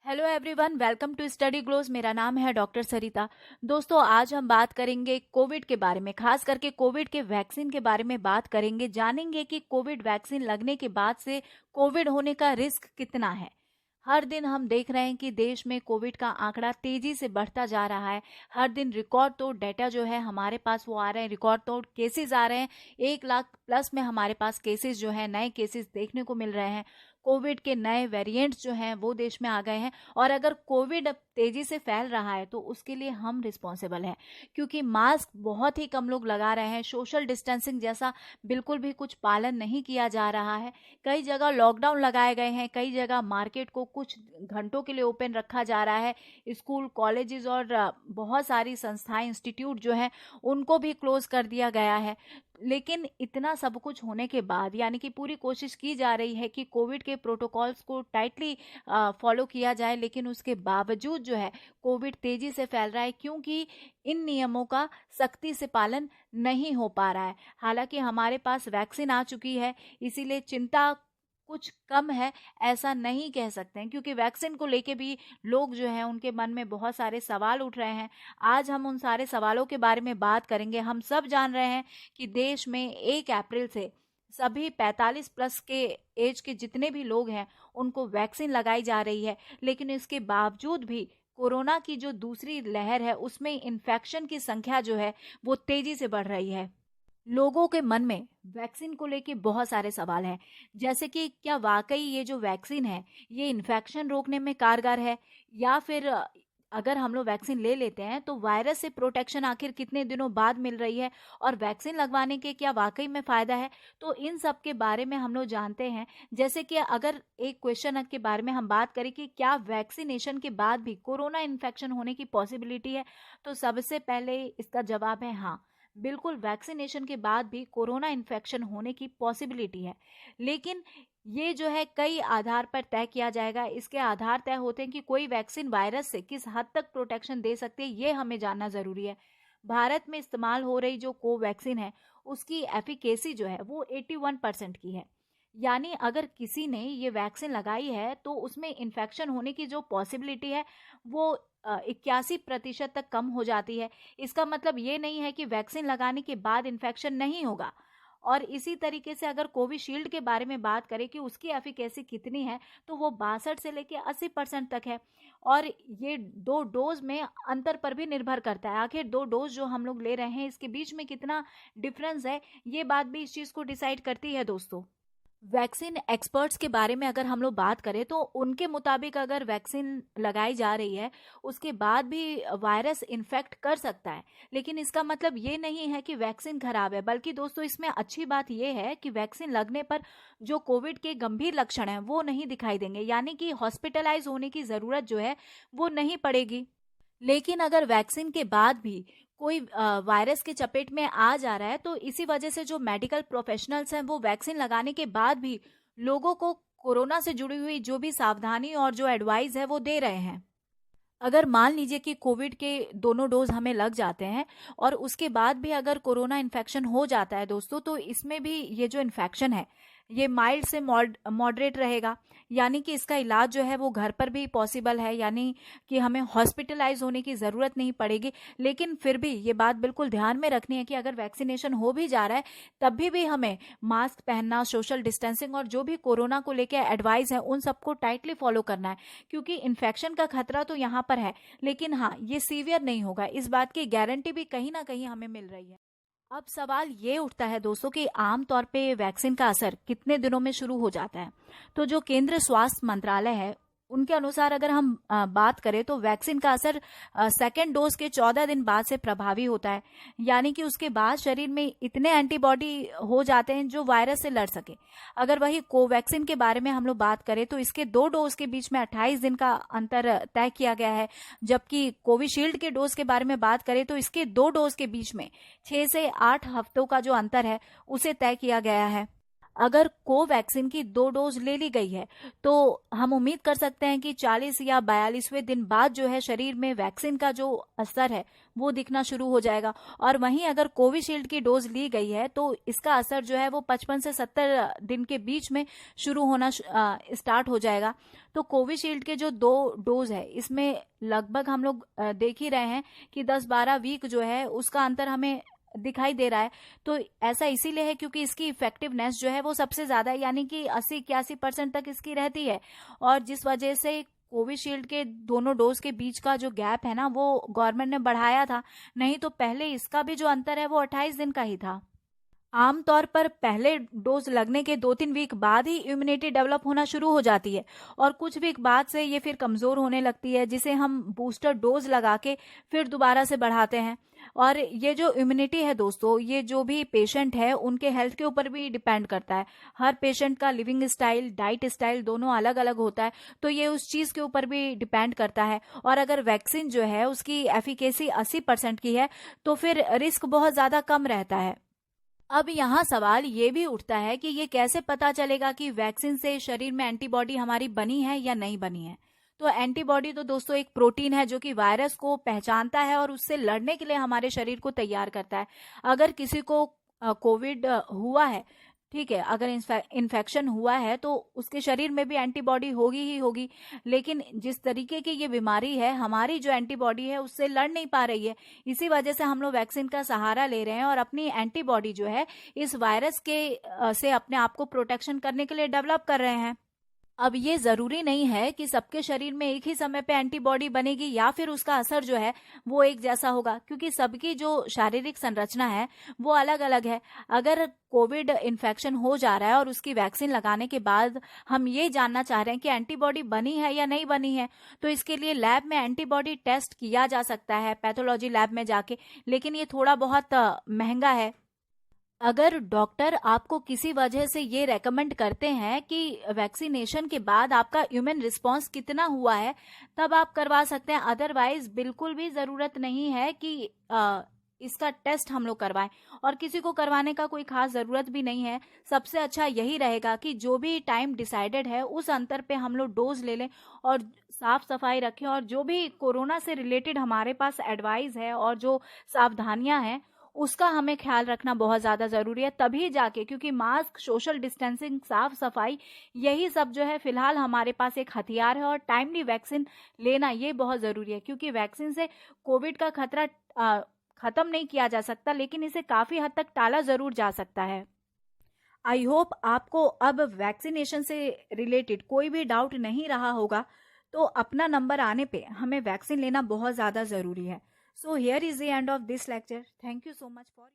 Hello everyone, welcome to study gloss. मेरा नाम है डॉक्टर सरिता। दोस्तों, आज हम बात करेंगे कोविड के बारे में, खास करके कोविड के वैक्सीन के बारे में बात करेंगे। जानेंगे कि कोविड वैक्सीन लगने के बाद से कोविड होने का रिस्क कितना है। हर दिन हम देख रहे हैं कि देश में कोविड का आंकड़ा तेजी से बढ़ता जा रहा है। हर दिन रिकॉर्ड तोड़ डेटा जो है हमारे पास वो आ रहे हैं, रिकॉर्ड तोड़ केसेस आ रहे हैं। 1 लाख प्लस में हमारे पास केसेस जो है, नए केसेस देखने को मिल रहे हैं। कोविड के नए वेरिएंट्स जो हैं वो देश में आ गए हैं। और अगर कोविड अब तेजी से फैल रहा है तो उसके लिए हम रिस्पॉन्सिबल हैं, क्योंकि मास्क बहुत ही कम लोग लगा रहे हैं। सोशल डिस्टेंसिंग जैसा बिल्कुल भी कुछ पालन नहीं किया जा रहा है। कई जगह लॉकडाउन लगाए गए हैं, कई जगह मार्केट को कुछ घंटों के लिए ओपन रखा जा रहा है। स्कूल, कॉलेजेस और बहुत सारी संस्थाएं, इंस्टीट्यूट जो हैं उनको भी क्लोज कर दिया गया है। लेकिन इतना सब कुछ होने के बाद, यानी कि पूरी कोशिश की जा रही है कि कोविड के प्रोटोकॉल्स को टाइटली फॉलो किया जाए, लेकिन उसके बावजूद जो है कोविड तेजी से फैल रहा है, क्योंकि इन नियमों का सख्ती से पालन नहीं हो पा रहा है। हालांकि हमारे पास वैक्सीन आ चुकी है, इसीलिए चिंता कुछ कम है ऐसा नहीं कह सकते हैं, क्योंकि वैक्सीन को लेके भी लोग जो हैं उनके मन में बहुत सारे सवाल उठ रहे हैं। आज हम उन सारे सवालों के बारे में बात करेंगे। हम सब जान रहे हैं कि देश में 1 अप्रैल से सभी 45 प्लस के एज के जितने भी लोग हैं उनको वैक्सीन लगाई जा रही है, लेकिन इसके बावजूद भी कोरोना की जो दूसरी लहर है उसमें इन्फेक्शन की संख्या जो है वो तेजी से बढ़ रही है। लोगों के मन में वैक्सीन को लेके बहुत सारे सवाल हैं, जैसे कि क्या वाकई ये जो वैक्सीन है ये इन्फेक्शन रोकने में कारगर है, या फिर अगर हम लोग वैक्सीन ले लेते हैं तो वायरस से प्रोटेक्शन आखिर कितने दिनों बाद मिल रही है, और वैक्सीन लगवाने के क्या वाकई में फायदा है। तो इन सब के बारे में हम लोग जानते हैं। जैसे कि अगर एक क्वेश्चन के बारे में हम बात करें कि क्या वैक्सीनेशन के बाद भी कोरोना इन्फेक्शन होने की पॉसिबिलिटी है, तो सबसे पहले इसका जवाब है हाँ, बिल्कुल वैक्सीनेशन के बाद भी कोरोना इन्फेक्शन होने की पॉसिबिलिटी है। लेकिन ये जो है कई आधार पर तय किया जाएगा। इसके आधार तय होते हैं कि कोई वैक्सीन वायरस से किस हद तक प्रोटेक्शन दे सकती है, ये हमें जानना जरूरी है। भारत में इस्तेमाल हो रही जो कोवैक्सीन है उसकी एफिकेसी जो है वो 81% की है। यानी अगर किसी ने ये वैक्सीन लगाई है तो उसमें इन्फेक्शन होने की जो पॉसिबिलिटी है वो 81% तक कम हो जाती है। इसका मतलब ये नहीं है कि वैक्सीन लगाने के बाद इन्फेक्शन नहीं होगा। और इसी तरीके से अगर कोविशील्ड के बारे में बात करें कि उसकी एफिकेसी कितनी है, तो वो 62 से लेके 80% तक है। और ये 2 डोज में अंतर पर भी निर्भर करता है। आखिर 2 डोज जो हम लोग ले रहे हैं इसके बीच में कितना डिफरेंस है, ये बात भी इस चीज को डिसाइड करती है। दोस्तों, वैक्सीन एक्सपर्ट्स के बारे में अगर हम लोग बात करें तो उनके मुताबिक अगर वैक्सीन लगाई जा रही है उसके बाद भी वायरस इन्फेक्ट कर सकता है, लेकिन इसका मतलब ये नहीं है कि वैक्सीन खराब है। बल्कि दोस्तों, इसमें अच्छी बात ये है कि वैक्सीन लगने पर जो कोविड के गंभीर लक्षण हैं वो नहीं दिखाई देंगे, यानी कि हॉस्पिटलाइज होने की जरूरत जो है वो नहीं पड़ेगी। लेकिन अगर वैक्सीन के बाद भी कोई वायरस के चपेट में आ जा रहा है तो इसी वजह से जो मेडिकल प्रोफेशनल्स हैं वो वैक्सीन लगाने के बाद भी लोगों को कोरोना से जुड़ी हुई जो भी सावधानी और जो एडवाइस है वो दे रहे हैं। अगर मान लीजिए कि कोविड के दोनों डोज हमें लग जाते हैं और उसके बाद भी अगर कोरोना इन्फेक्शन हो जाता है दोस्तों, तो इसमें भी ये जो इन्फेक्शन है ये माइल्ड से मॉडरेट रहेगा, यानी कि इसका इलाज जो है वो घर पर भी पॉसिबल है, यानी कि हमें हॉस्पिटलाइज होने की ज़रूरत नहीं पड़ेगी। लेकिन फिर भी ये बात बिल्कुल ध्यान में रखनी है कि अगर वैक्सीनेशन हो भी जा रहा है तब भी हमें मास्क पहनना, सोशल डिस्टेंसिंग और जो भी कोरोना को लेकर एडवाइस है उन सबको टाइटली फॉलो करना है, क्योंकि इन्फेक्शन का खतरा तो यहाँ पर है, लेकिन हाँ, ये सीवियर नहीं होगा, इस बात की गारंटी भी कहीं ना कहीं हमें मिल रही है। अब सवाल ये उठता है दोस्तों कि आमतौर पे वैक्सीन का असर कितने दिनों में शुरू हो जाता है। तो जो केंद्रीय स्वास्थ्य मंत्रालय है उनके अनुसार अगर हम बात करें तो वैक्सीन का असर सेकेंड डोज के 14 दिन बाद से प्रभावी होता है, यानी कि उसके बाद शरीर में इतने एंटीबॉडी हो जाते हैं जो वायरस से लड़ सके। अगर वही कोवैक्सीन के बारे में हम लोग बात करें तो इसके 2 डोज के बीच में 28 दिन का अंतर तय किया गया है, जबकि कोविशील्ड के डोज के बारे में बात करें तो इसके 2 डोज के बीच में 6 से 8 हफ्तों का जो अंतर है उसे तय किया गया है। अगर कोवैक्सीन की 2 डोज ले ली गई है तो हम उम्मीद कर सकते हैं कि 40 या 42वें दिन बाद जो है शरीर में वैक्सीन का जो असर है वो दिखना शुरू हो जाएगा। और वहीं अगर कोविशील्ड की डोज ली गई है तो इसका असर जो है वो 55 से 70 दिन के बीच में शुरू होना स्टार्ट हो जाएगा। तो कोविशील्ड के जो 2 डोज है इसमें लगभग हम लोग देख ही रहे हैं कि 10-12 वीक जो है उसका अंतर हमें दिखाई दे रहा है। तो ऐसा इसीलिए है क्योंकि इसकी इफेक्टिवनेस जो है वो सबसे ज्यादा है, यानी कि 80-81% तक इसकी रहती है। और जिस वजह से कोविशील्ड के दोनों डोज के बीच का जो गैप है ना वो गवर्नमेंट ने बढ़ाया था, नहीं तो पहले इसका भी जो अंतर है वो 28 दिन का ही था। आमतौर पर पहले डोज लगने के 2-3 वीक बाद ही इम्यूनिटी डेवलप होना शुरू हो जाती है और कुछ वीक बाद से ये फिर कमजोर होने लगती है, जिसे हम बूस्टर डोज लगा के फिर दोबारा से बढ़ाते हैं। और ये जो इम्यूनिटी है दोस्तों, ये जो भी पेशेंट है उनके हेल्थ के ऊपर भी डिपेंड करता है। हर पेशेंट का लिविंग स्टाइल, डाइट स्टाइल दोनों अलग अलग होता है, तो ये उस चीज के ऊपर भी डिपेंड करता है। और अगर वैक्सीन जो है उसकी एफिकेसी 80% की है तो फिर रिस्क बहुत ज्यादा कम रहता है। अब यहाँ सवाल ये भी उठता है कि ये कैसे पता चलेगा कि वैक्सीन से शरीर में एंटीबॉडी हमारी बनी है या नहीं बनी है। तो एंटीबॉडी तो दोस्तों एक प्रोटीन है जो कि वायरस को पहचानता है और उससे लड़ने के लिए हमारे शरीर को तैयार करता है। अगर किसी को कोविड हुआ है, ठीक है, अगर इन्फेक्शन हुआ है तो उसके शरीर में भी एंटीबॉडी होगी ही होगी, लेकिन जिस तरीके की ये बीमारी है हमारी जो एंटीबॉडी है उससे लड़ नहीं पा रही है। इसी वजह से हम लोग वैक्सीन का सहारा ले रहे हैं और अपनी एंटीबॉडी जो है इस वायरस के से अपने आप को प्रोटेक्शन करने के लिए डेवलप कर रहे हैं। अब ये जरूरी नहीं है कि सबके शरीर में एक ही समय पे एंटीबॉडी बनेगी या फिर उसका असर जो है वो एक जैसा होगा, क्योंकि सबकी जो शारीरिक संरचना है वो अलग अलग है। अगर कोविड इन्फेक्शन हो जा रहा है और उसकी वैक्सीन लगाने के बाद हम ये जानना चाह रहे हैं कि एंटीबॉडी बनी है या नहीं बनी है, तो इसके लिए लैब में एंटीबॉडी टेस्ट किया जा सकता है, पैथोलॉजी लैब में जाके, लेकिन ये थोड़ा बहुत महंगा है। अगर डॉक्टर आपको किसी वजह से ये रेकमेंड करते हैं कि वैक्सीनेशन के बाद आपका इम्यून रिस्पांस कितना हुआ है, तब आप करवा सकते हैं। अदरवाइज बिल्कुल भी जरूरत नहीं है कि इसका टेस्ट हम लोग करवाएं, और किसी को करवाने का कोई खास जरूरत भी नहीं है। सबसे अच्छा यही रहेगा कि जो भी टाइम डिसाइडेड है उस अंतर पे हम लोग डोज ले लें और साफ सफाई रखें, और जो भी कोरोना से रिलेटेड हमारे पास एडवाइस है और जो सावधानियां हैं उसका हमें ख्याल रखना बहुत ज्यादा जरूरी है। तभी जाके, क्योंकि मास्क, सोशल डिस्टेंसिंग, साफ सफाई, यही सब जो है फिलहाल हमारे पास एक हथियार है, और टाइमली वैक्सीन लेना ये बहुत जरूरी है, क्योंकि वैक्सीन से कोविड का खतरा खत्म नहीं किया जा सकता, लेकिन इसे काफी हद तक टाला जरूर जा सकता है। आई होप आपको अब वैक्सीनेशन से रिलेटेड कोई भी डाउट नहीं रहा होगा। तो अपना नंबर आने पे हमें वैक्सीन लेना बहुत ज्यादा जरूरी है। So here is the end of this lecture. Thank you so much for